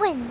wind.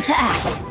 Time to act.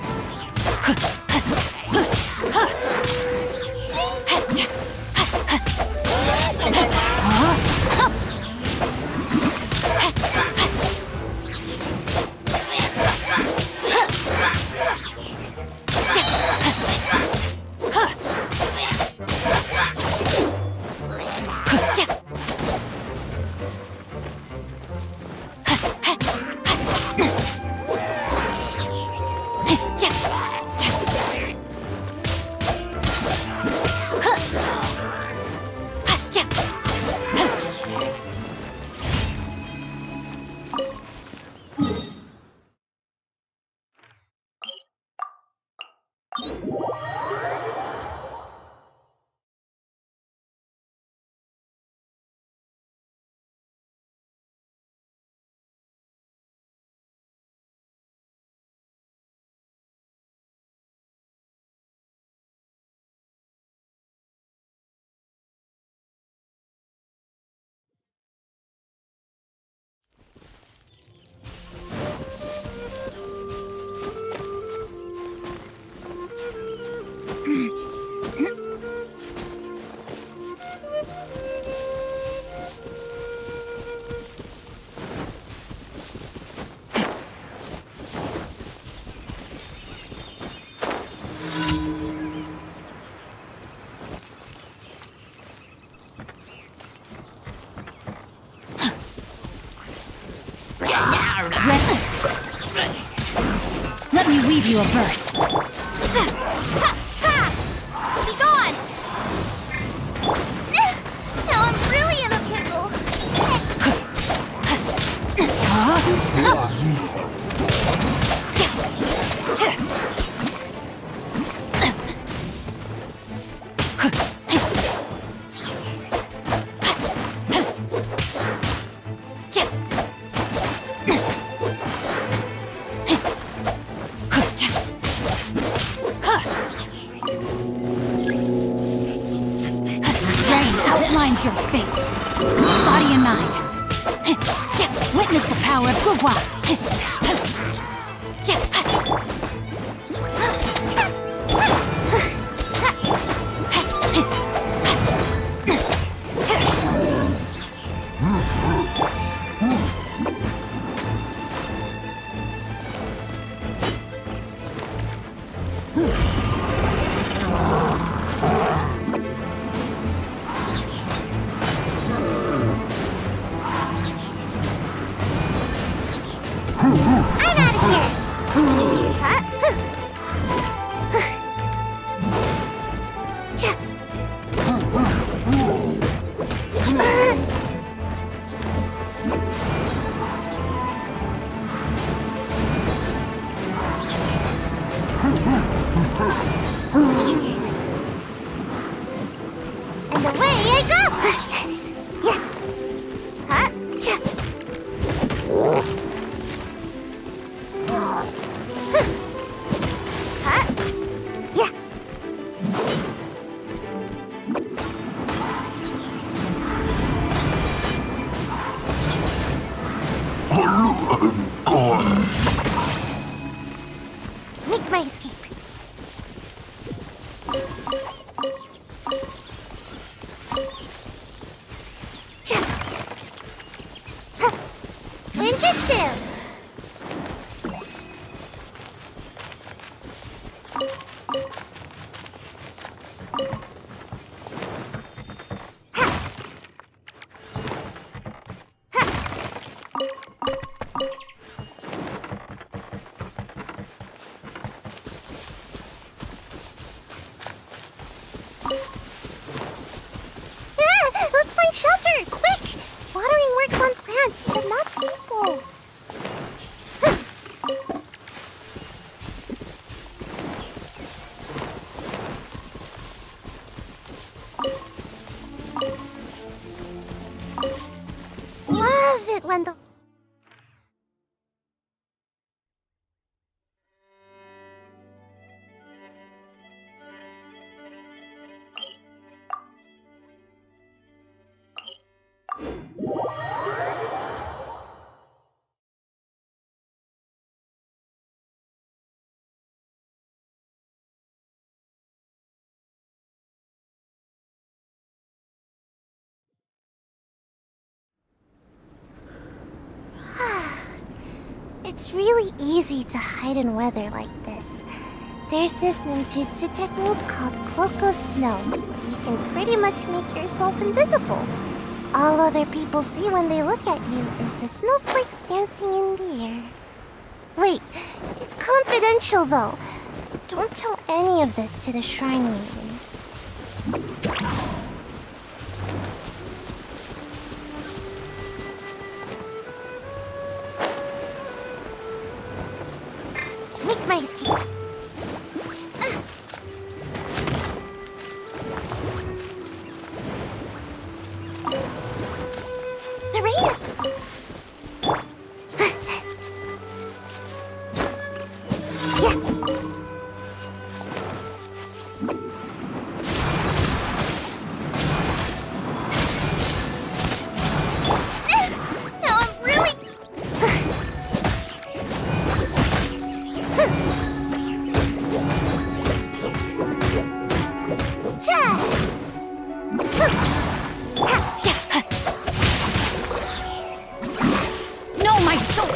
Let me weave you a verse. Be gone! Now I'm really in a pickle. Outlines your fate. Body and mind. Witness the power of Gugwa. And away I go! Yeah. Huh? Huh? Yeah. Make my escape. Ninjutsu! It's really easy to hide in weather like this. There's this ninjutsu technique called Cloak of Snow. You can pretty much make yourself invisible. All other people see when they look at you is the snowflakes dancing in the air. Wait, it's confidential though. Don't tell any of this to the shrine maiden. Make my escape. The rain is... Now I'm really... No, my soul!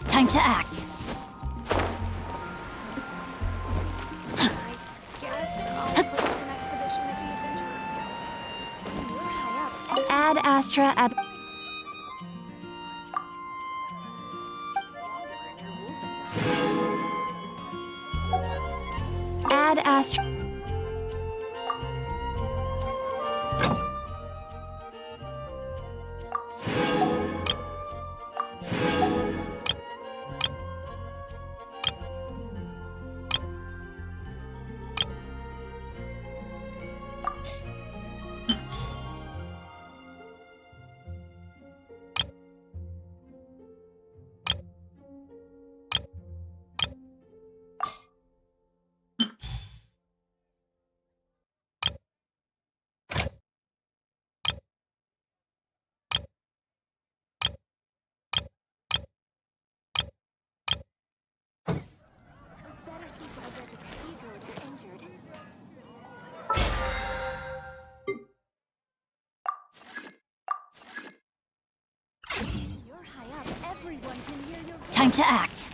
Time to act. Ad Astra ab... Ad Astra... Time to act.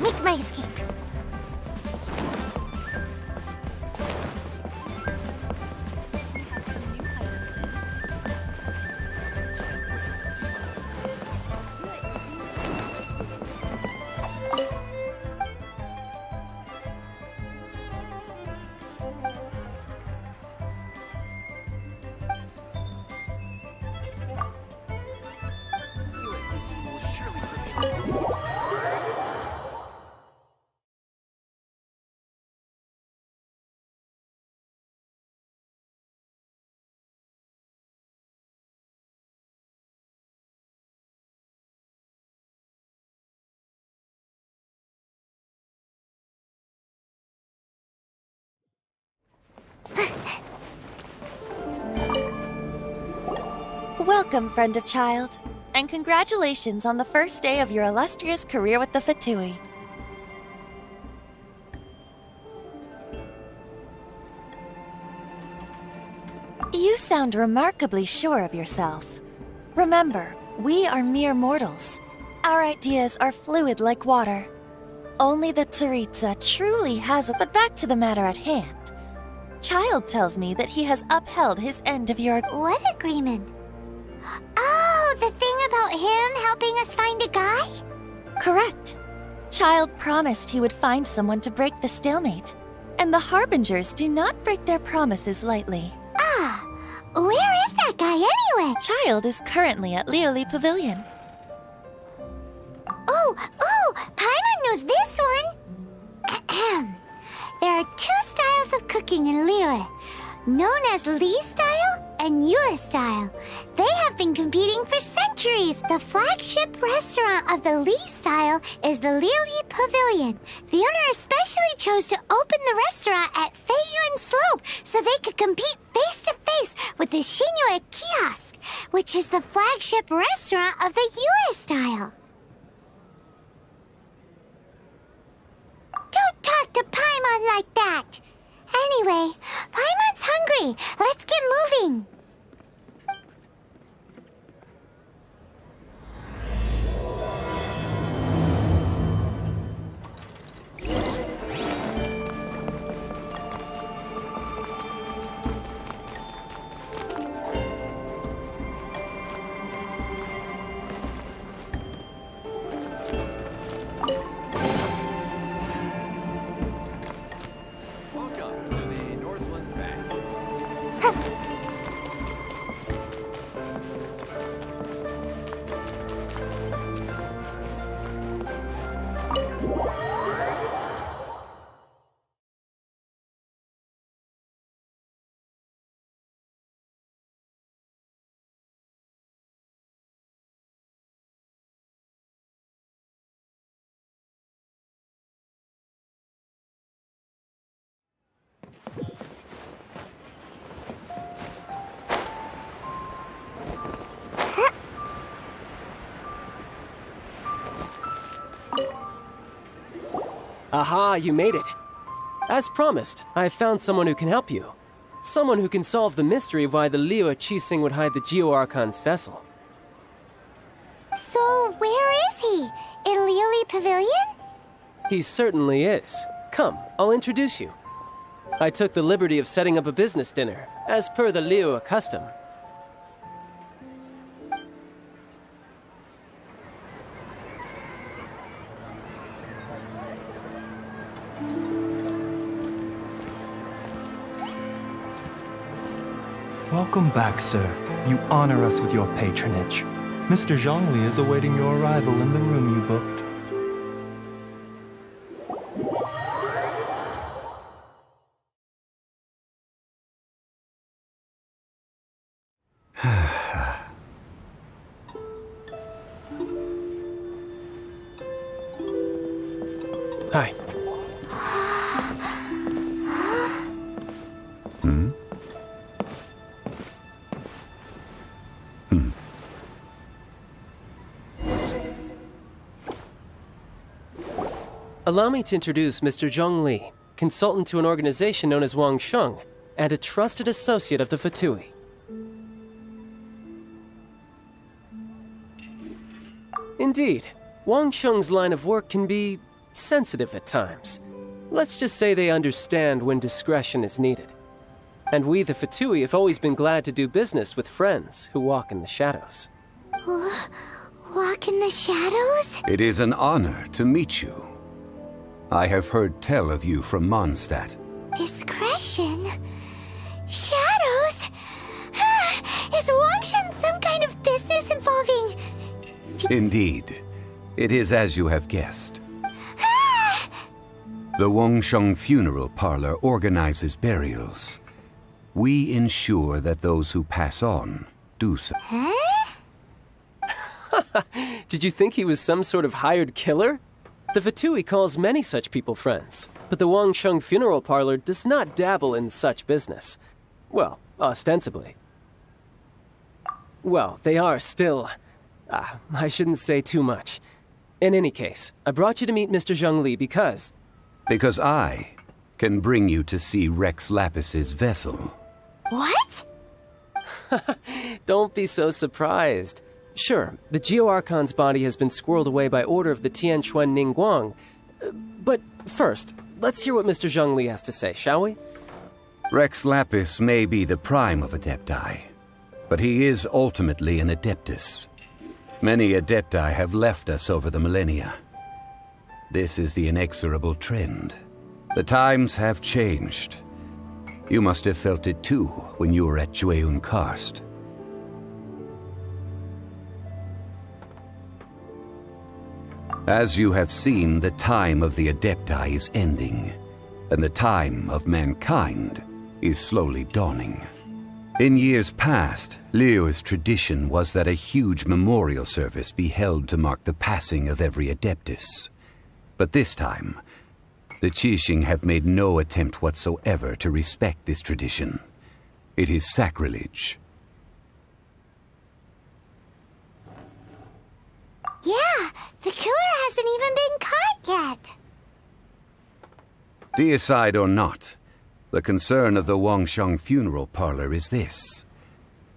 make my escape. Welcome, friend of child, and congratulations on the first day of your illustrious career with the Fatui. You sound remarkably sure of yourself. Remember, we are mere mortals. Our ideas are fluid like water. Only the Tsaritsa truly has a... But back to the matter at hand. Child tells me that he has upheld his end of your... What agreement? Oh, the thing about him helping us find a guy? Correct. Child promised he would find someone to break the stalemate. And the Harbingers do not break their promises lightly. Ah, where is that guy anyway? Child is currently at Lioli Pavilion. Oh, Paimon knows this one. Ahem. There are two styles of cooking in Liyue, known as Li style and Yue style. They have been competing for centuries. The flagship restaurant of the Li style is the Lioli Pavilion. The owner especially chose to open the restaurant at Feiyuan Slope so they could compete face to face with the Xinyue Kiosk, which is the flagship restaurant of the Yue style. Don't talk to Paimon like that! Anyway, Paimon's hungry. Let's get moving. Aha, you made it. As promised, I have found someone who can help you. Someone who can solve the mystery of why the Liyue Qixing would hide the Geo-Archon's vessel. So, where is he? In Lioli Pavilion? He certainly is. Come, I'll introduce you. I took the liberty of setting up a business dinner, as per the Liyue custom. Welcome back, sir. You honor us with your patronage. Mr. Zhongli is awaiting your arrival in the room you booked. Hi. Allow me to introduce Mr. Zhong Li, consultant to an organization known as Wang Sheng, and a trusted associate of the Fatui. Indeed, Wang Sheng's line of work can be sensitive at times. Let's just say they understand when discretion is needed. And we, the Fatui, have always been glad to do business with friends who walk in the shadows. Walk in the shadows? It is an honor to meet you. I have heard tell of you from Mondstadt. Discretion? Shadows? Is Wangshan some kind of business involving... Indeed. It is as you have guessed. The Wangsheng Funeral Parlor organizes burials. We ensure that those who pass on do so. Huh? Did you think he was some sort of hired killer? The Fatui calls many such people friends, but the Wangsheng Funeral Parlor does not dabble in such business. Well, ostensibly. Well, they are still... I shouldn't say too much. In any case, I brought you to meet Mr. Zhongli because... Because I can bring you to see Rex Lapis's vessel. What? Don't be so surprised. Sure, the Geo-Archon's body has been squirreled away by order of the Tianquan Ningguang. But first, let's hear what Mr. Zhongli has to say, shall we? Rex Lapis may be the prime of Adepti, but he is ultimately an Adeptus. Many Adepti have left us over the millennia. This is the inexorable trend. The times have changed. You must have felt it too when you were at Jueyun Karst. As you have seen, the time of the Adepti is ending, and the time of mankind is slowly dawning. In years past, Liyue's tradition was that a huge memorial service be held to mark the passing of every Adeptus. But this time, the Qixing have made no attempt whatsoever to respect this tradition. It is sacrilege. Yeah, the killer hasn't even been caught yet. Deicide or not, the concern of the Wangsheng Funeral Parlor is this.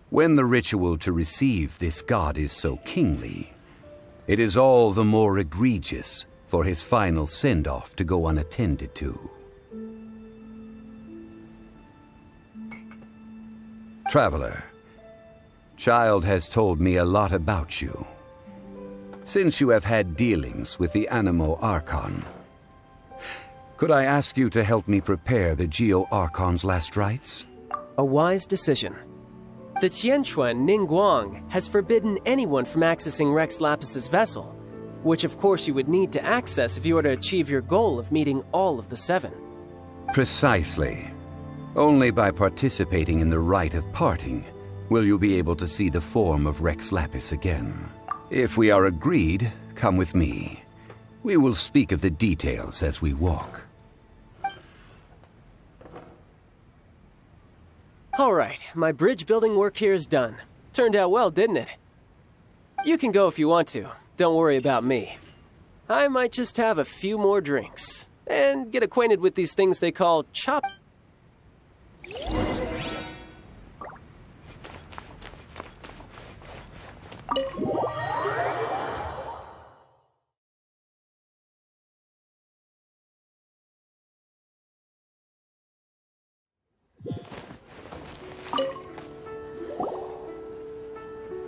When the ritual to receive this god is so kingly, it is all the more egregious for his final send-off to go unattended to. Traveler, Child has told me a lot about you. Since you have had dealings with the Animo Archon, could I ask you to help me prepare the Geo Archon's last rites? A wise decision. The Tianquan Ningguang has forbidden anyone from accessing Rex Lapis's vessel, which of course you would need to access if you were to achieve your goal of meeting all of the 7. Precisely. Only by participating in the rite of parting will you be able to see the form of Rex Lapis again. If we are agreed, come with me. We will speak of the details as we walk. All right, my bridge building work here is done. Turned out well, didn't it? You can go if you want to. Don't worry about me. I might just have a few more drinks and get acquainted with these things they call chop.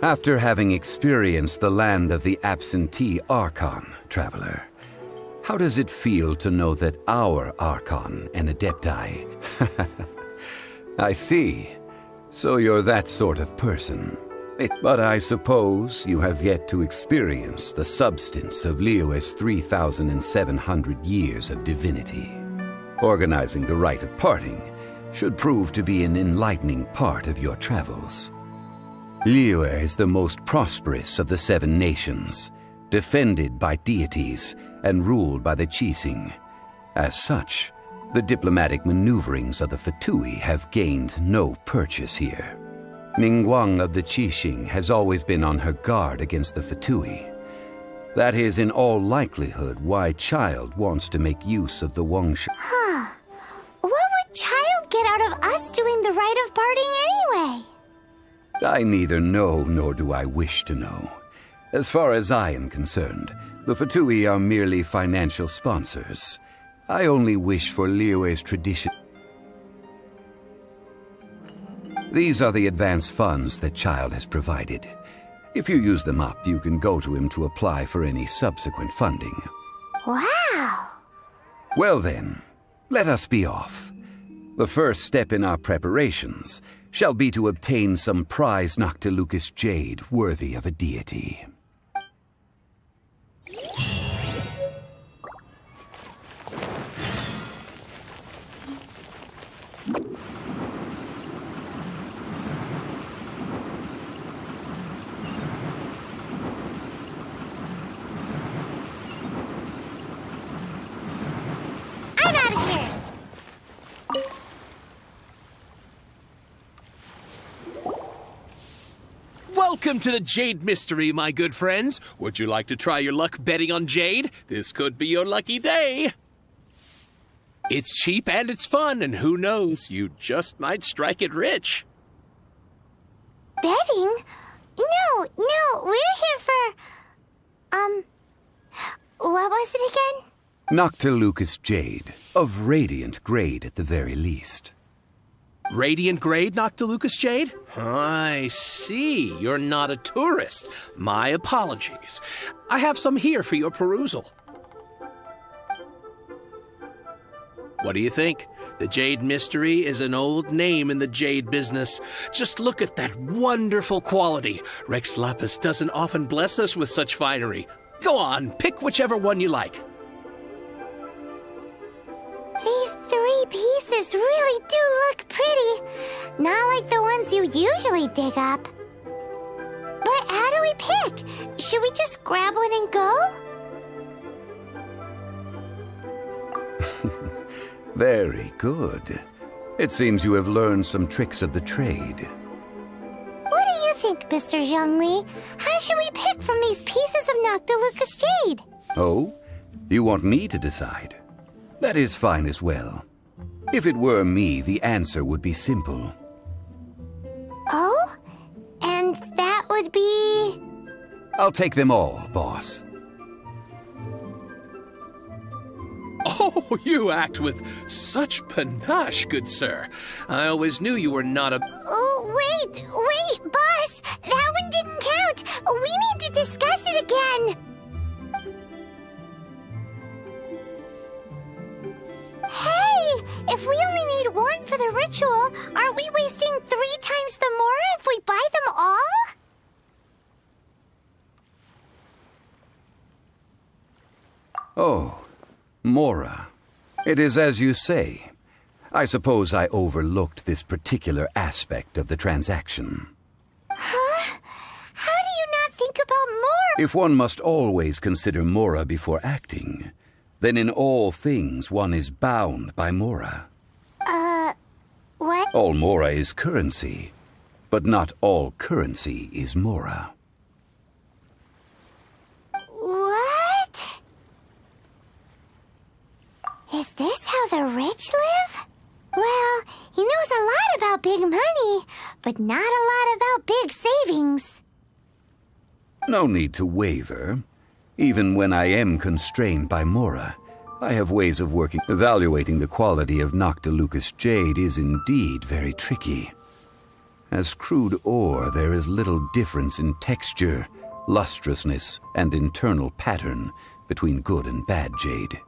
After having experienced the land of the absentee Archon, Traveler, how does it feel to know that our Archon and Adepti... I see. So you're that sort of person. But I suppose you have yet to experience the substance of Liyue's 3,700 years of divinity. Organizing the rite of parting should prove to be an enlightening part of your travels. Liyue is the most prosperous of the 7 nations, defended by deities and ruled by the Qixing. As such, the diplomatic maneuverings of the Fatui have gained no purchase here. Ningguang of the Qixing has always been on her guard against the Fatui. That is in all likelihood why Child wants to make use of the Wangsheng. Huh. What would Child get out of us doing the rite of parting anyway? I neither know nor do I wish to know. As far as I am concerned, The Fatui are merely financial sponsors. I only wish for Liyue's tradition. These are the advance funds that Child has provided. If you use them up, you can go to him to apply for any subsequent funding. Wow! Well then, let us be off. The first step in our preparations shall be to obtain some prized Noctilucous jade worthy of a deity. I'm out of here! Welcome to the Jade Mystery, my good friends. Would you like to try your luck betting on Jade? This could be your lucky day. It's cheap and it's fun, and who knows, you just might strike it rich. Betting? No, we're here for... what was it again? Noctilucous jade, of radiant grade at the very least. Radiant grade, Noctilucous jade? I see. You're not a tourist. My apologies. I have some here for your perusal. What do you think? The Jade Mystery is an old name in the jade business. Just look at that wonderful quality. Rex Lapis doesn't often bless us with such finery. Go on, pick whichever one you like. These 3 pieces really do look pretty. Not like the ones you usually dig up. But how do we pick? Should we just grab one and go? Very good. It seems you have learned some tricks of the trade. What do you think, Mr. Zhongli? How should we pick from these pieces of Noctilucous jade? Oh? You want me to decide? That is fine as well. If it were me, the answer would be simple. Oh? And that would be... I'll take them all, boss. Oh, you act with such panache, good sir. I always knew you were not a... Oh, wait, boss! That one didn't count! We need to discuss it again! Hey! If we only need one for the ritual, aren't we wasting 3 times the Mora if we buy them all? Oh, Mora. It is as you say. I suppose I overlooked this particular aspect of the transaction. Huh? How do you not think about Mora? If one must always consider Mora before acting, then in all things one is bound by Mora. What? All Mora is currency, but not all currency is Mora. What? Is this how the rich live? Well, he knows a lot about big money, but not a lot about big savings. No need to waver. Even when I am constrained by Mora, I have ways of working. Evaluating the quality of Noctilucous jade is indeed very tricky. As crude ore, there is little difference in texture, lustrousness, and internal pattern between good and bad jade.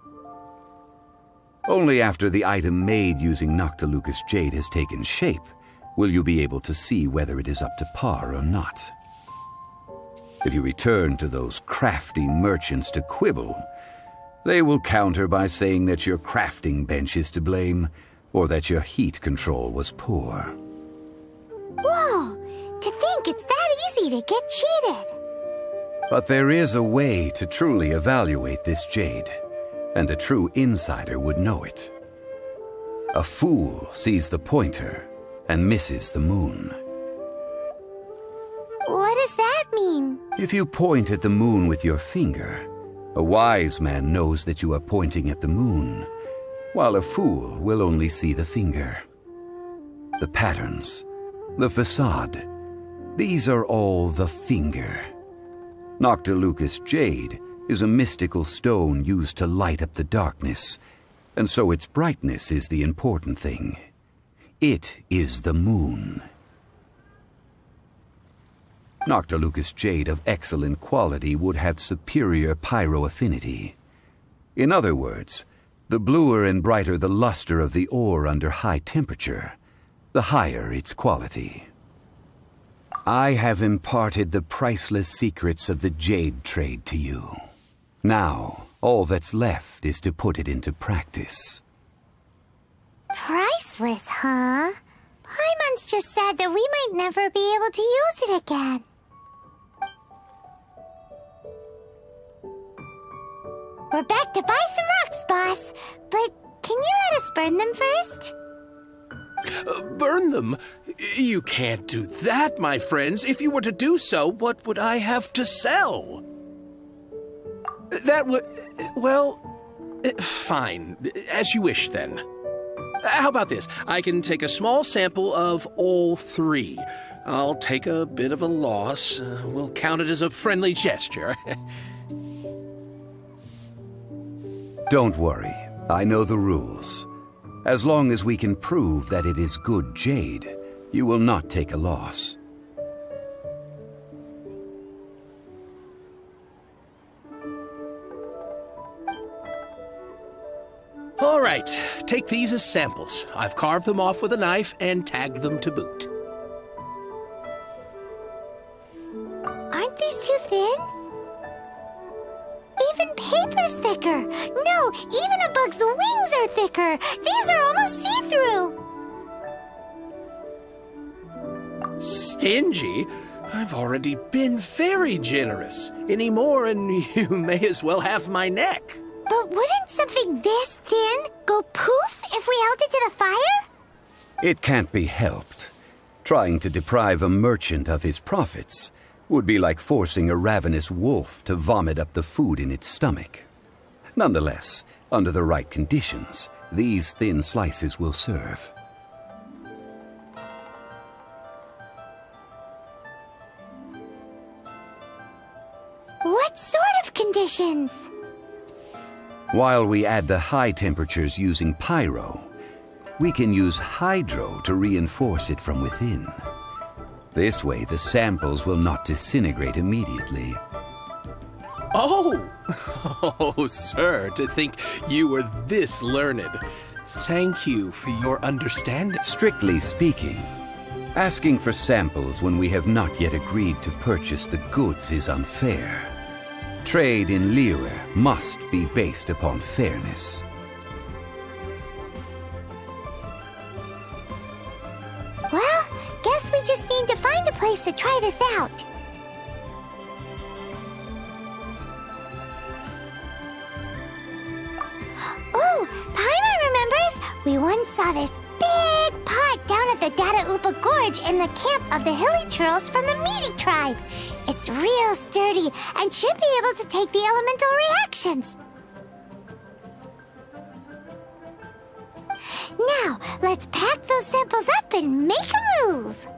Only after the item made using Noctilucous jade has taken shape will you be able to see whether it is up to par or not. If you return to those crafty merchants to quibble, they will counter by saying that your crafting bench is to blame, or that your heat control was poor. Whoa! To think it's that easy to get cheated! But there is a way to truly evaluate this jade, and a true insider would know it. A fool sees the pointer and misses the moon. What does that mean? If you point at the moon with your finger, a wise man knows that you are pointing at the moon, while a fool will only see the finger. The patterns, the facade, these are all the finger. Noctilucous jade is a mystical stone used to light up the darkness, and so its brightness is the important thing. It is the moon. Noctilucous jade of excellent quality would have superior pyro affinity. In other words, the bluer and brighter the luster of the ore under high temperature, the higher its quality. I have imparted the priceless secrets of the jade trade to you. Now, all that's left is to put it into practice. Priceless, huh? Paimon's just said that we might never be able to use it again. We're back to buy some rocks, boss. But can you let us burn them first? Burn them? You can't do that, my friends. If you were to do so, what would I have to sell? That would... well... fine. As you wish, then. How about this? I can take a small sample of all three. I'll take a bit of a loss. We'll count it as a friendly gesture. Don't worry, I know the rules. As long as we can prove that it is good jade, you will not take a loss. All right, take these as samples. I've carved them off with a knife and tagged them to boot. Aren't these too thin? Even paper's thicker. No, even a bug's wings are thicker. These are almost see-through. Stingy? I've already been very generous. Any more and you may as well have my neck. But wouldn't something this thin go poof if we held it to the fire? It can't be helped. Trying to deprive a merchant of his profits would be like forcing a ravenous wolf to vomit up the food in its stomach. Nonetheless, under the right conditions, these thin slices will serve. What sort of conditions? While we add the high temperatures using pyro, we can use hydro to reinforce it from within. This way, the samples will not disintegrate immediately. Oh! Oh, sir, to think you were this learned. Thank you for your understanding. Strictly speaking, asking for samples when we have not yet agreed to purchase the goods is unfair. Trade in Liyue must be based upon fairness. Well, guess we just need to find a place to try this out. Oh, Paimon remembers! We once saw this big pot down at the Data Upa Gorge in the camp of the hilly churls from the Meaty tribe. It's real sturdy and should be able to take the elemental reactions. Now, let's pack those samples up and make a move.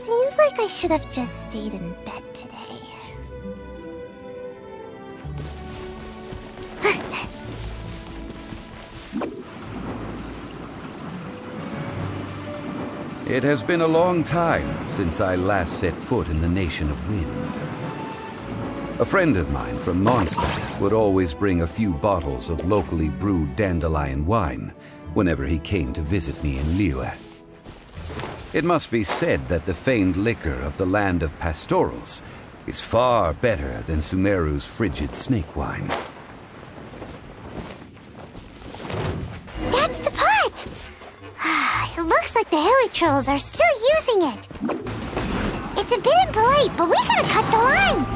Seems like I should have just stayed in bed today. It has been a long time since I last set foot in the Nation of Wind. A friend of mine from Mondstadt would always bring a few bottles of locally brewed dandelion wine whenever he came to visit me in Liyue. It must be said that the famed liquor of the land of pastorals is far better than Sumeru's frigid snake wine. That's the pot! It looks like the hilly trolls are still using it. It's a bit impolite, but we gotta cut the line.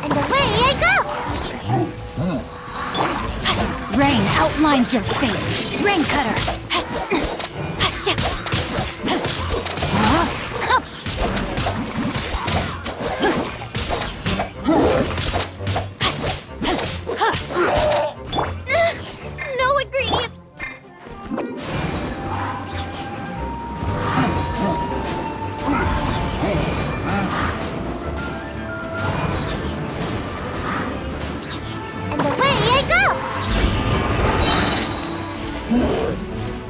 And away I go! Rain outlines your fate. Rain cutter. No ingredient. And away I go!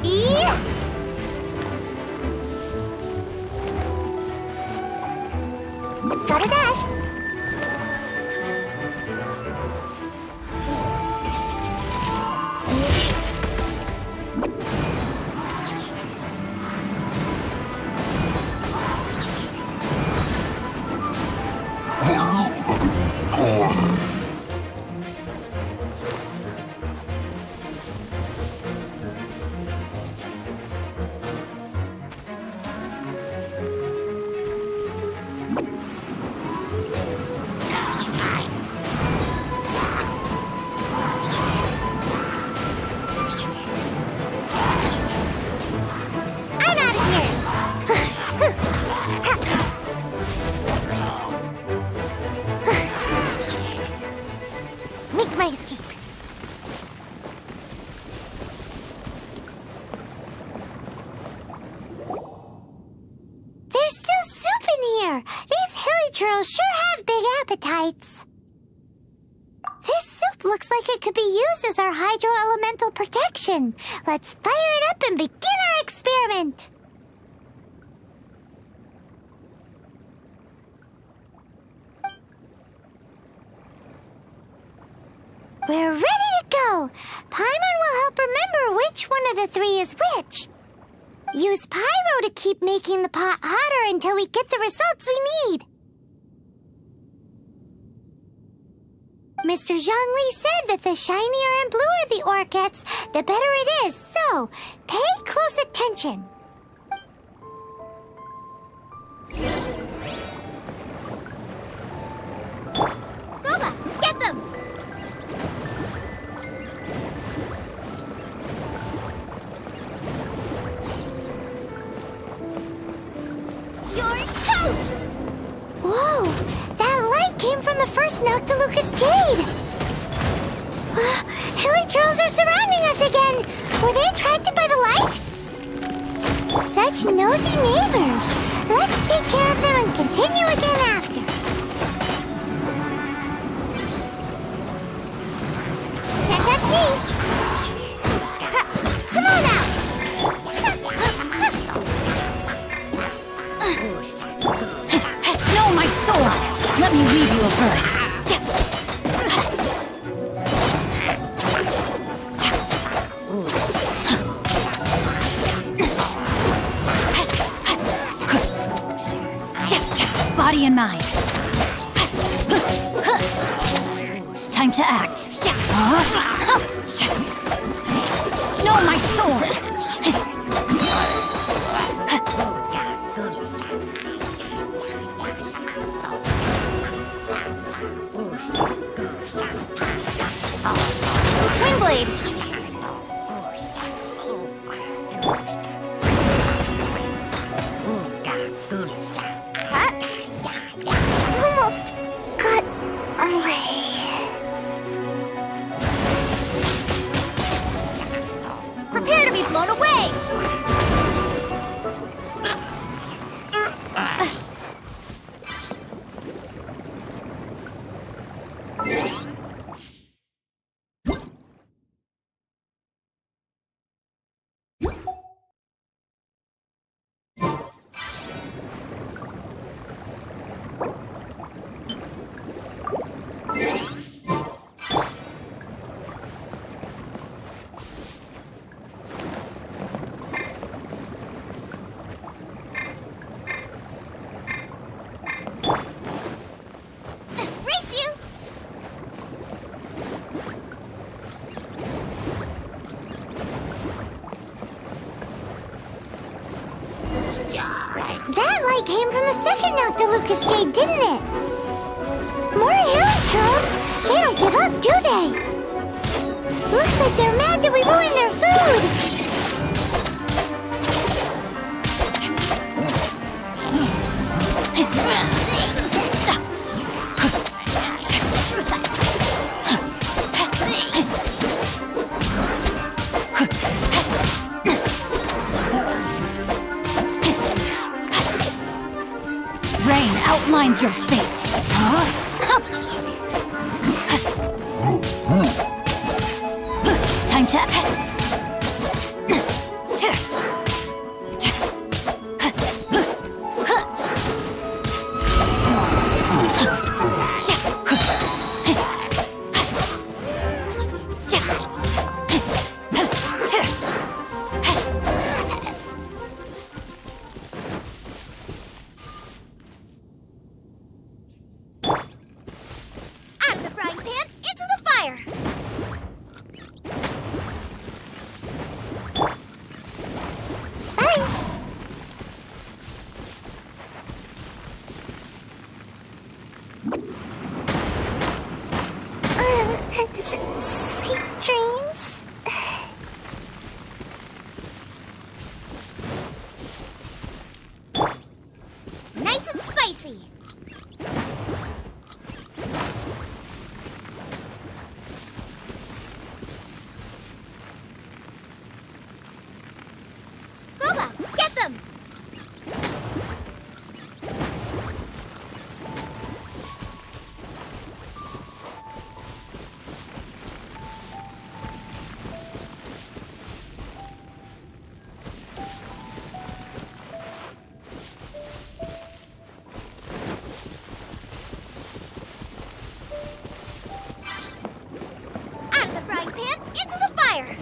Yeah. Gotta dash. I'm out of here. Make my escape. There's still soup in here. These hilly churls sure have big appetites. This soup looks like it could be used as our hydro-elemental protection. Let's fire it up and begin our experiment. We're ready to go. Paimon will help remember which one of the three is which. Use Pyro to keep making the pot hotter until we get the results we need. Mr. Zhongli said that the shinier and bluer the ore gets, the better it is, so pay close attention. Gooba, get them! You're toast! Whoa! That light came from the first Noctilucous Jade! Hilly trolls are surrounding us again! Were they attracted by the light? Such nosy neighbors! Let's take care of them and continue again after. Can't catch me. Come on out. No, my sword! Let me read you a verse. Body and mind. Time to act. No, my sword! Windblade. Almost got away. Prepare to be blown away! Race you! That light came from the second Noctilucous Jade, didn't it? More hairy trolls! They don't give up, do they? Looks like they're mad that we ruined their food! Rain outlines your fate. Time to... Out of the frying pan, into the fire! Bye! Sweet dreams. Nice and spicy. Boba, get them! Out of the frying pan, into the fire!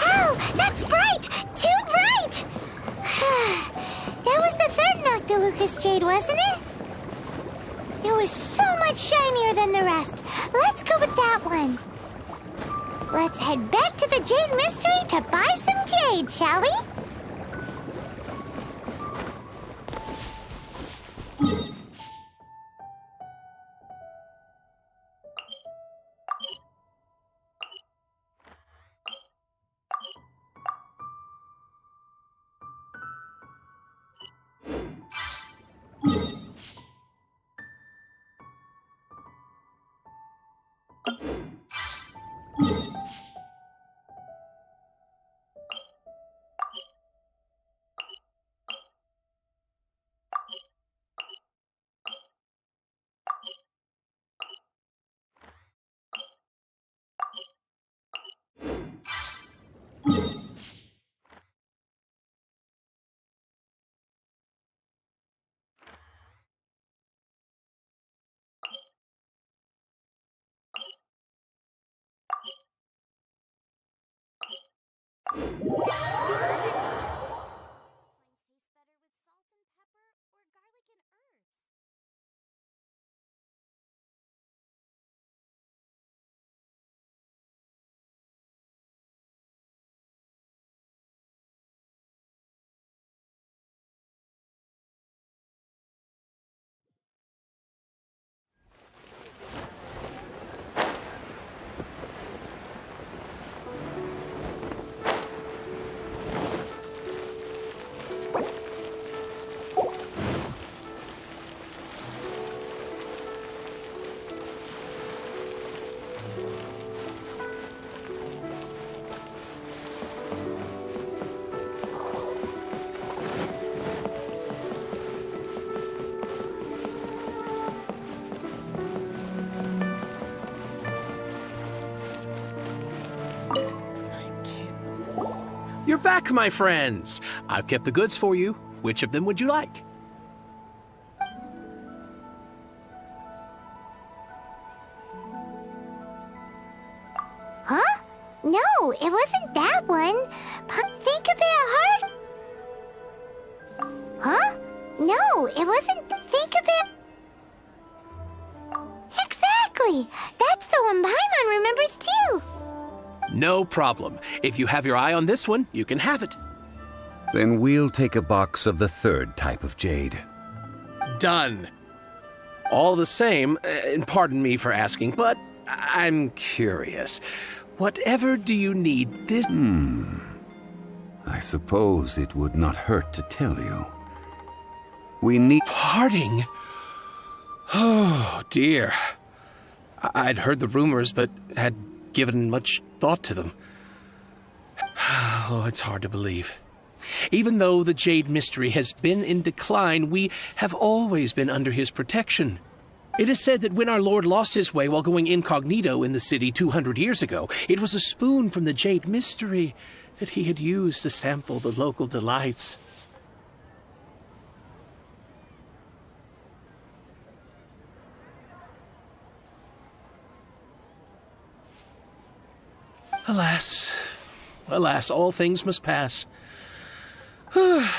Oh, that's bright! Too bright! That was the third Noctilucous Jade, wasn't it? It was so much shinier than the rest. Let's go with that one. Let's head back to the Jade Mystery to buy some jade, shall we? You're back, my friends. I've kept the goods for you. Which of them would you like? Huh? No, it wasn't that one. Think a bit hard. Huh? No, it wasn't. Think a bit. Exactly. That's the one Paimon remembers too. No problem. If you have your eye on this one, you can have it. Then we'll take a box of the third type of jade. Done. All the same, and pardon me for asking, but I'm curious. Whatever do you need this? I suppose it would not hurt to tell you. We need... Parting? Oh, dear. I'd heard the rumors, but had given much thought to them. Oh, it's hard to believe. Even though the Jade Mystery has been in decline, we have always been under his protection. It is said that when our Lord lost his way while going incognito in the city 200 years ago, it was a spoon from the Jade Mystery that he had used to sample the local delights. Alas, alas, all things must pass.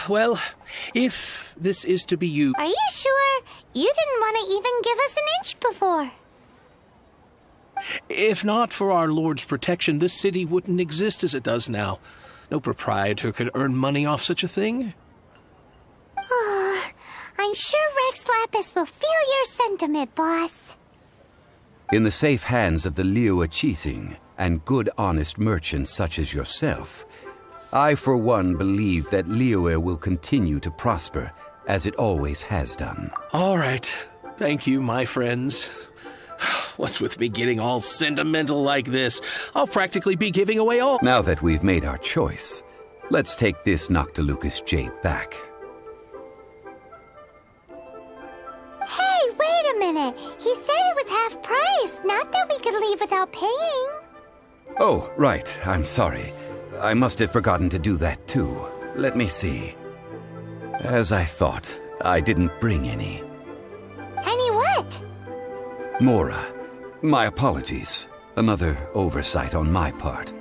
Well, if this is to be you... Are you sure? You didn't want to even give us an inch before. If not for our Lord's protection, this city wouldn't exist as it does now. No proprietor could earn money off such a thing. I'm sure Rex Lapis will feel your sentiment, boss. In the safe hands of the Liu Chising and good honest merchants such as yourself, I for one believe that Liyue will continue to prosper as it always has done. All right. Thank you, my friends. What's with me getting all sentimental like this? I'll practically be giving away all... Now that we've made our choice, let's take this Noctilucus jade back. Hey, wait a minute. He said it was half price, not that we could leave without paying. Oh, right. I'm sorry. I must have forgotten to do that too. Let me see. As I thought, I didn't bring any. Any what? Mora, my apologies. Another oversight on my part.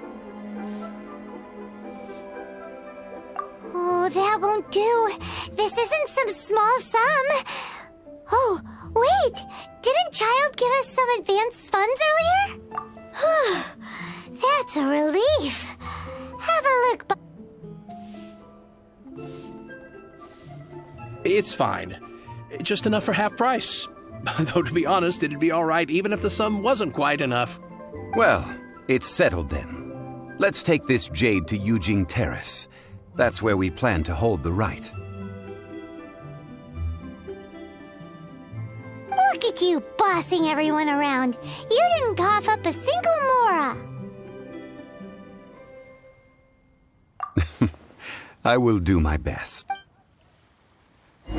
Oh, that won't do. This isn't some small sum. Oh, wait! Didn't Child give us some advanced funds earlier? That's a relief. Have a look. It's fine. Just enough for half price. Though, to be honest, it'd be all right even if the sum wasn't quite enough. Well, it's settled then. Let's take this jade to Yujing Terrace. That's where we plan to hold the rite. Look at you bossing everyone around. You didn't cough up a single Mora. I will do my best. Now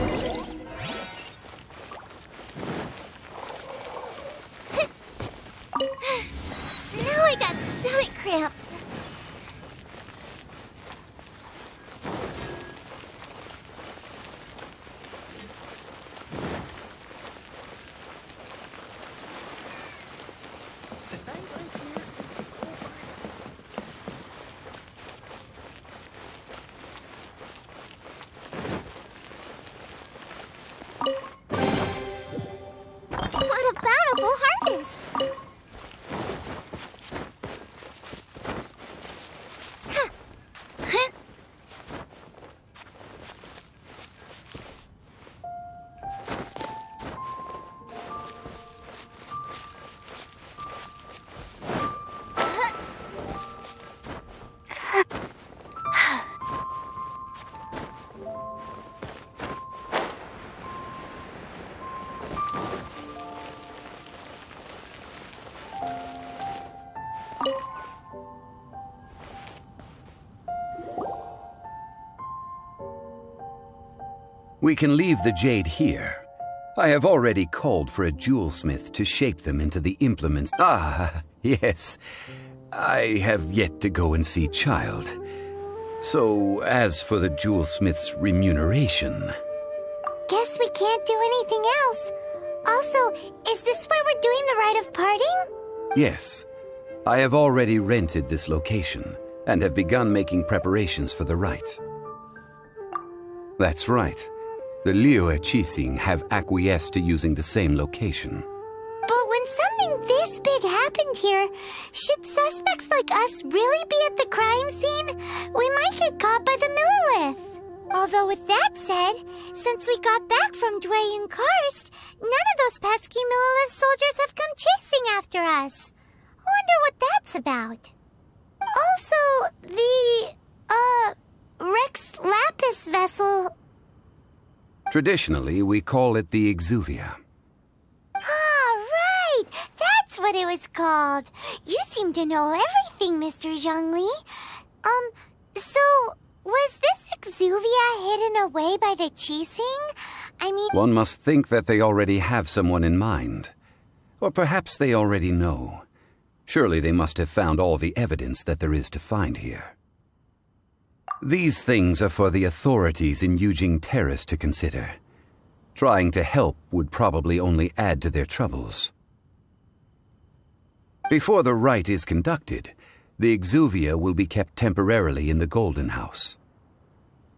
I got stomach cramps. We can leave the jade here. I have already called for a jewelsmith to shape them into the implements. Ah, yes. I have yet to go and see Child. So, as for the jewelsmith's remuneration... Guess we can't do anything else. Also, is this where we're doing the rite of parting? Yes. I have already rented this location and have begun making preparations for the rite. That's right. The Liyue Qixing have acquiesced to using the same location. But when something this big happened here, should suspects like us really be at the crime scene? We might get caught by the Millilith. Although with that said, since we got back from Dway and Karst, none of those pesky Millilith soldiers have come chasing after us. I wonder what that's about. Also, the, Rex Lapis vessel... Traditionally, we call it the Exuvia. Ah, right! That's what it was called. You seem to know everything, Mr. Zhongli. So, was this Exuvia hidden away by the Qixing? I mean... One must think that they already have someone in mind. Or perhaps they already know. Surely they must have found all the evidence that there is to find here. These things are for the authorities in Yujing Terrace to consider. Trying to help would probably only add to their troubles. Before the rite is conducted, the Exuvia will be kept temporarily in the Golden House.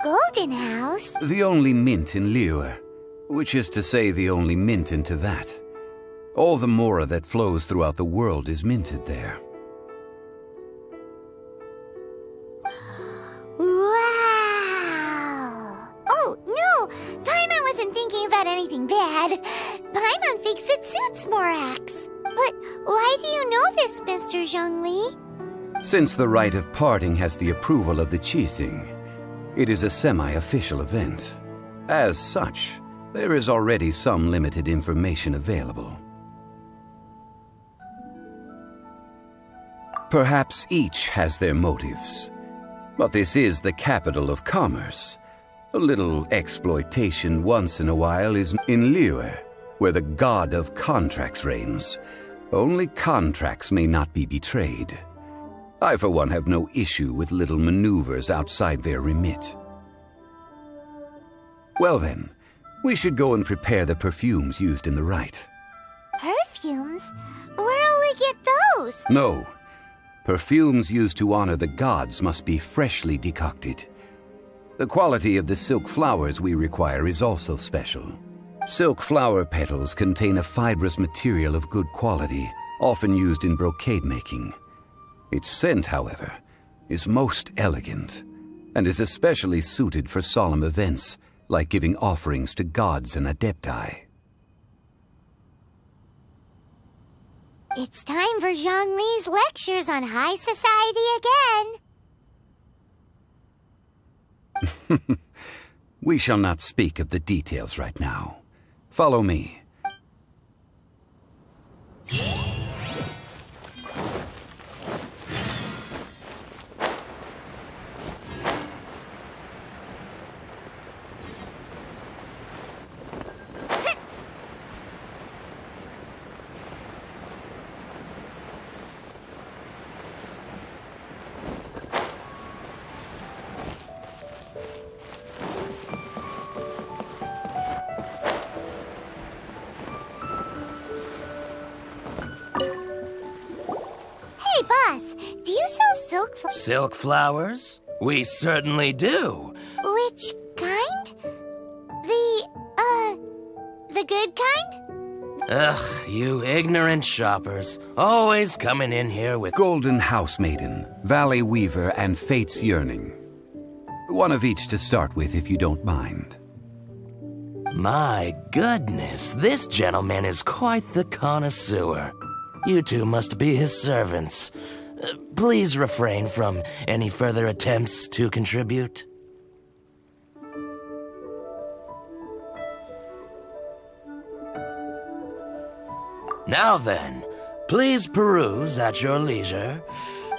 Golden House? The only mint in Liyue, which is to say the only mint in Teyvat. All the mora that flows throughout the world is minted there. Wow! Oh, no! Paimon wasn't thinking about anything bad. Paimon thinks it suits Morax. But why do you know this, Mr. Zhongli? Since the rite of parting has the approval of the Qixing, it is a semi-official event. As such, there is already some limited information available. Perhaps each has their motives. But this is the capital of commerce. A little exploitation once in a while is in Liyue, where the god of contracts reigns. Only contracts may not be betrayed. I, for one, have no issue with little maneuvers outside their remit. Well then, we should go and prepare the perfumes used in the rite. Perfumes? Where'll we get those? No. Perfumes used to honor the gods must be freshly decocted. The quality of the silk flowers we require is also special. Silk flower petals contain a fibrous material of good quality, often used in brocade making. Its scent, however, is most elegant, and is especially suited for solemn events, like giving offerings to gods and adepti. It's time for Zhongli's lectures on high society again. We shall not speak of the details right now. Follow me. Hey, boss, do you sell Silk flowers? We certainly do. Which kind? The good kind? Ugh, you ignorant shoppers. Always coming in here with... Golden House Maiden, Valley Weaver, and Fate's Yearning. One of each to start with, if you don't mind. My goodness, this gentleman is quite the connoisseur. You two must be his servants. Please refrain from any further attempts to contribute. Now then, please peruse at your leisure.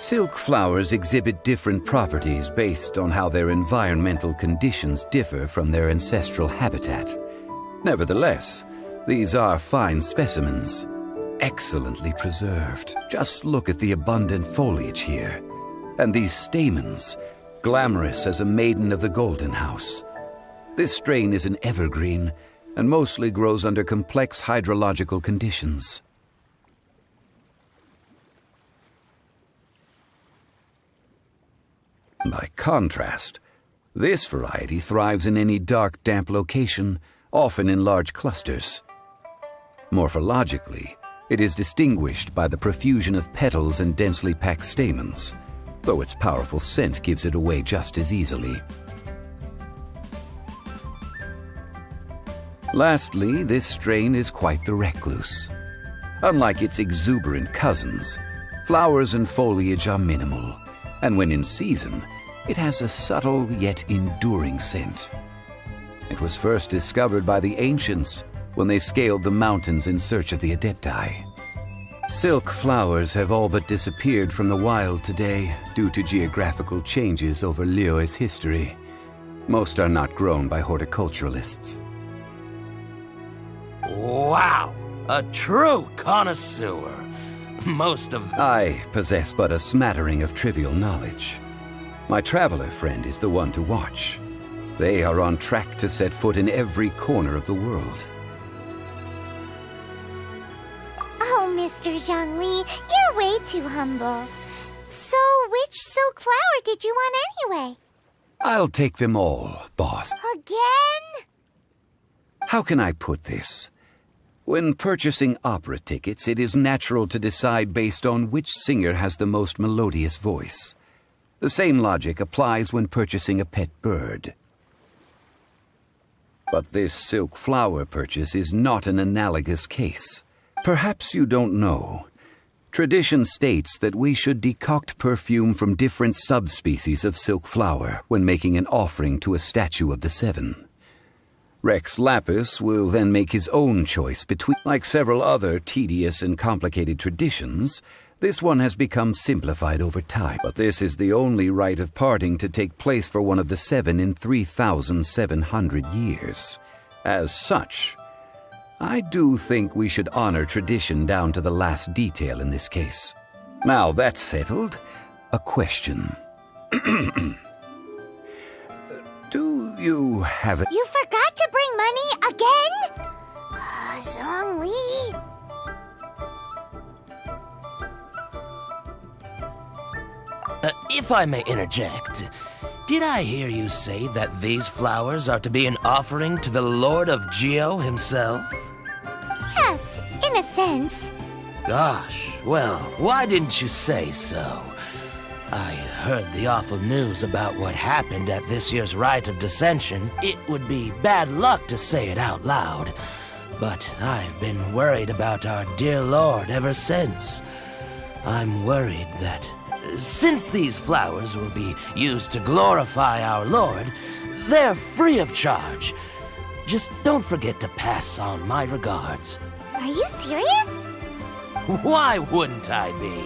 Silk flowers exhibit different properties based on how their environmental conditions differ from their ancestral habitat. Nevertheless, these are fine specimens, excellently preserved. Just look at the abundant foliage here, and these stamens, glamorous as a maiden of the Golden House. This strain is an evergreen and mostly grows under complex hydrological conditions. By contrast, this variety thrives in any dark, damp location, often in large clusters. Morphologically, it is distinguished by the profusion of petals and densely packed stamens, though its powerful scent gives it away just as easily. Lastly, this strain is quite the recluse. Unlike its exuberant cousins, flowers and foliage are minimal, and when in season, it has a subtle yet enduring scent. It was first discovered by the ancients when they scaled the mountains in search of the Adepti. Silk flowers have all but disappeared from the wild today due to geographical changes over Liyue's history. Most are not grown by horticulturalists. Wow! A true connoisseur. Most of... I possess but a smattering of trivial knowledge. My traveler friend is the one to watch. They are on track to set foot in every corner of the world. Oh, Mr. Zhongli, you're way too humble. So, which silk flower did you want anyway? I'll take them all, boss. Again? How can I put this? When purchasing opera tickets, it is natural to decide based on which singer has the most melodious voice. The same logic applies when purchasing a pet bird. But this silk flower purchase is not an analogous case. Perhaps you don't know. Tradition states that we should decoct perfume from different subspecies of silk flower when making an offering to a statue of the Seven. Rex Lapis will then make his own choice between... Like several other tedious and complicated traditions, this one has become simplified over time. But this is the only rite of parting to take place for one of the Seven in 3,700 years. As such, I do think we should honor tradition down to the last detail in this case. Now that's settled, a question. Do you have it? You forgot to bring money again? Zhongli. If I may interject, did I hear you say that these flowers are to be an offering to the Lord of Geo himself? Yes, in a sense. Gosh, well, why didn't you say so? I heard the awful news about what happened at this year's Rite of Dissension. It would be bad luck to say it out loud, but I've been worried about our dear Lord ever since. I'm worried that since these flowers will be used to glorify our Lord, they're free of charge. Just don't forget to pass on my regards. Are you serious? Why wouldn't I be?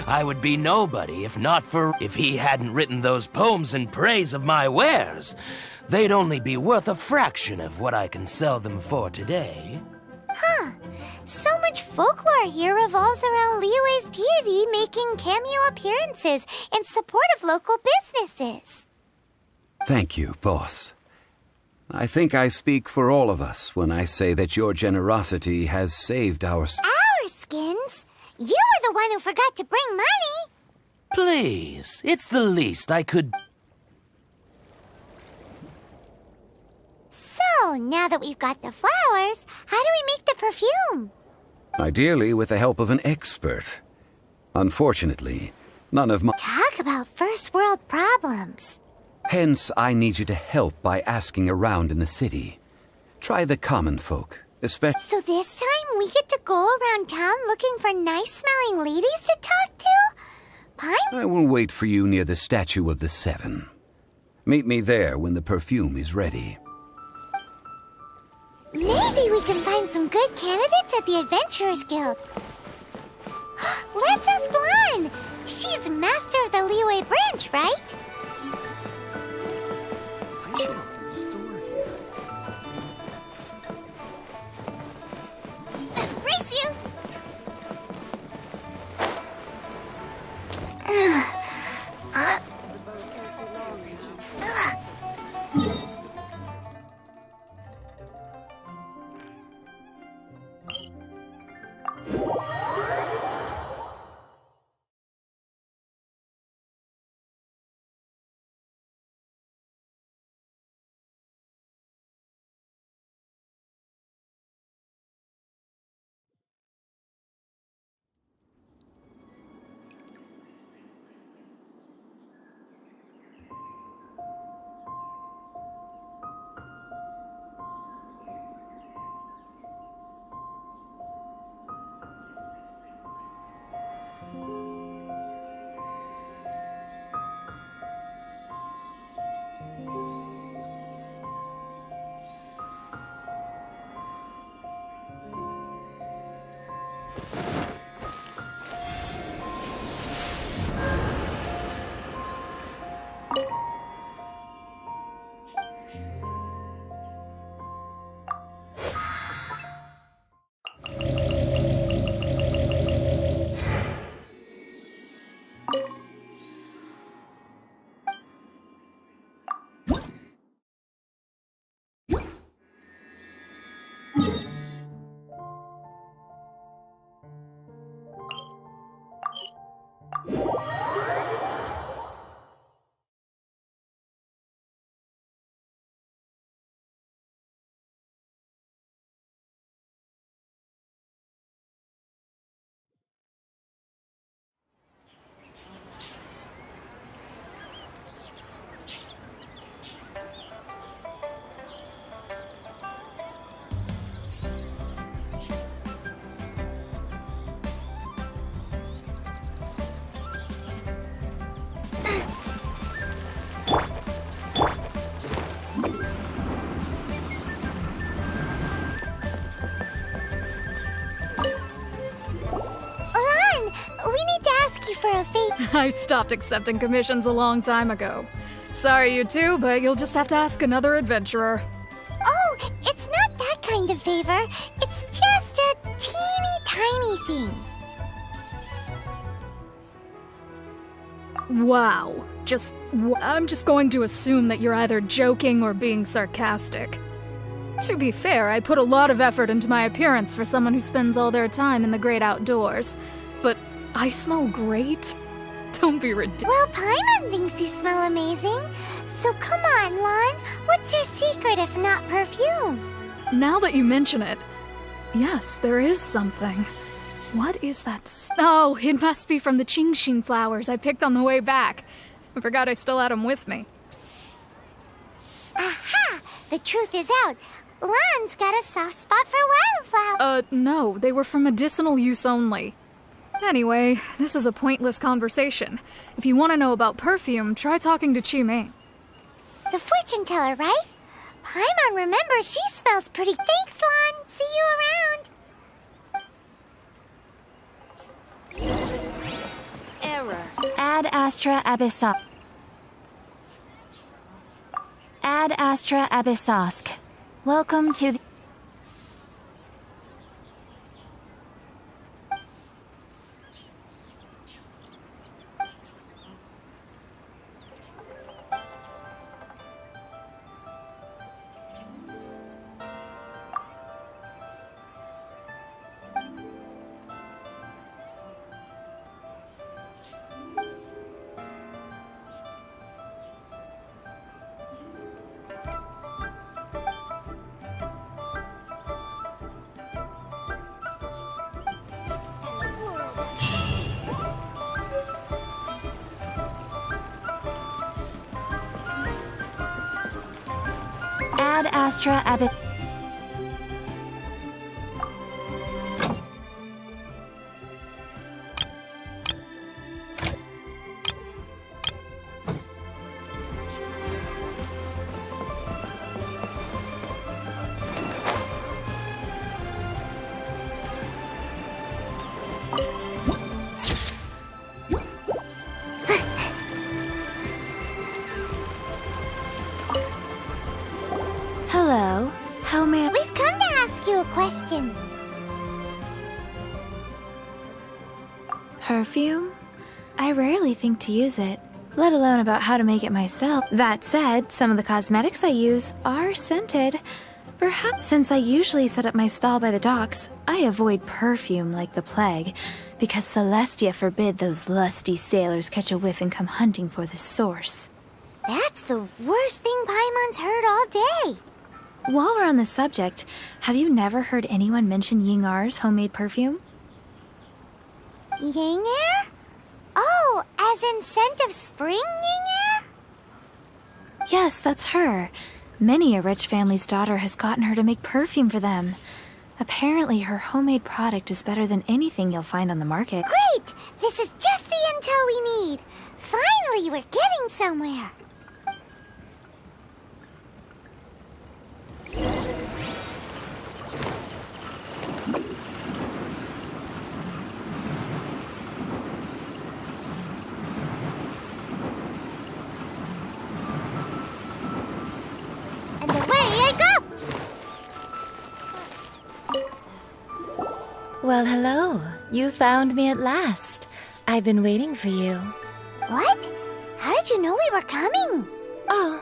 I would be nobody if he hadn't written those poems in praise of my wares. They'd only be worth a fraction of what I can sell them for today. Huh. So much folklore here revolves around Liyue's deity making cameo appearances in support of local businesses. Thank you, boss. I think I speak for all of us when I say that your generosity has saved our skins? You were the one who forgot to bring money. Please, it's the least I could... So, now that we've got the flowers, how do we make the perfume? Ideally with the help of an expert. Unfortunately, none of my... Talk about first world problems. Hence, I need you to help by asking around in the city. Try the common folk, especially... So this time we get to go around town looking for nice-smelling ladies to talk to? I will wait for you near the statue of the Seven. Meet me there when the perfume is ready. Maybe we can find some good candidates at the Adventurers Guild. Let's ask Glenn. She's master of the Liyue branch, right? I should open the store here. Race you! For a favor. I stopped accepting commissions a long time ago. Sorry, you two, but you'll just have to ask another adventurer. Oh, it's not that kind of favor. It's just a teeny tiny thing. Wow. I'm just going to assume that you're either joking or being sarcastic. To be fair, I put a lot of effort into my appearance for someone who spends all their time in the great outdoors. But I smell great? Don't be ridiculous. Well, Paimon thinks you smell amazing. So come on, Lon. What's your secret if not perfume? Now that you mention it, yes, there is something. What is that? Oh, it must be from the GENSHIN flowers I picked on the way back. I forgot I still had them with me. Aha! The truth is out. Lon's got a soft spot for wildflowers. No, they were for medicinal use only. Anyway, this is a pointless conversation. If you want to know about perfume, try talking to Chi-Ming. The fortune teller, right? Paimon remembers she smells pretty. Thanks, Lon. See you around. Error. Ad Astra Abyssos. Ad Astra Abyssosk. Welcome to the... Ad Astra Abyssosk. you a question. Perfume? I rarely think to use it, let alone about how to make it myself. That said, some of the cosmetics I use are scented. Perhaps since I usually set up my stall by the docks, I avoid perfume like the plague, because Celestia forbid those lusty sailors catch a whiff and come hunting for the source. That's the worst thing Paimon's heard all day. While we're on the subject, have you never heard anyone mention Yingar's homemade perfume? Ying air? Oh, as in scent of spring Ying air? Yes, that's her. Many a rich family's daughter has gotten her to make perfume for them. Apparently, her homemade product is better than anything you'll find on the market. Great! This is just the intel we need. Finally, we're getting somewhere. And away I go! Well, hello. You found me at last. I've been waiting for you. What? How did you know we were coming? Oh,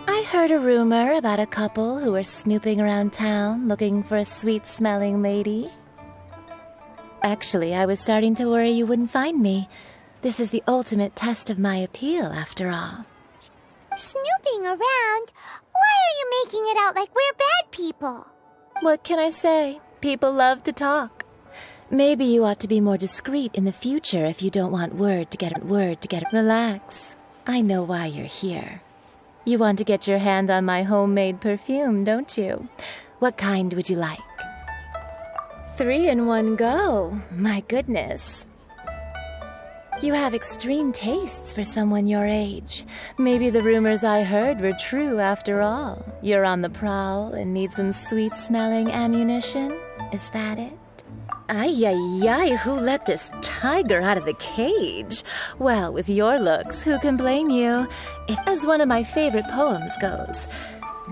I heard a rumor about a couple who were snooping around town looking for a sweet-smelling lady. Actually, I was starting to worry you wouldn't find me. This is the ultimate test of my appeal, after all. Snooping around? Why are you making it out like we're bad people? What can I say? People love to talk. Maybe you ought to be more discreet in the future if you don't want word to get. Relax. I know why you're here. You want to get your hand on my homemade perfume, don't you? What kind would you like? 3 in one go. My goodness. You have extreme tastes for someone your age. Maybe the rumors I heard were true after all. You're on the prowl and need some sweet-smelling ammunition? Is that it? Ay, ay, ay, who let this tiger out of the cage? Well, with your looks, who can blame you? If, as one of my favorite poems goes,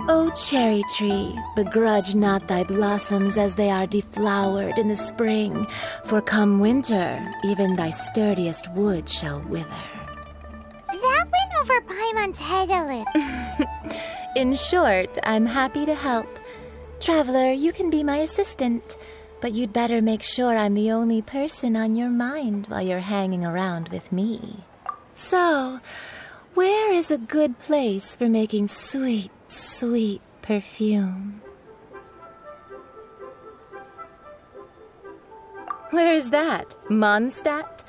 O cherry tree, begrudge not thy blossoms as they are deflowered in the spring, for come winter, even thy sturdiest wood shall wither. That went over Paimon's head a little. In short, I'm happy to help. Traveler, you can be my assistant, but you'd better make sure I'm the only person on your mind while you're hanging around with me. So, where is a good place for making sweet, sweet perfume? Where is that? Mondstadt?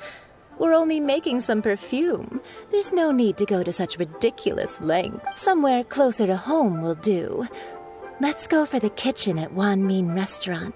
We're only making some perfume. There's no need to go to such ridiculous lengths. Somewhere closer to home will do. Let's go for the kitchen at Wan Min Restaurant.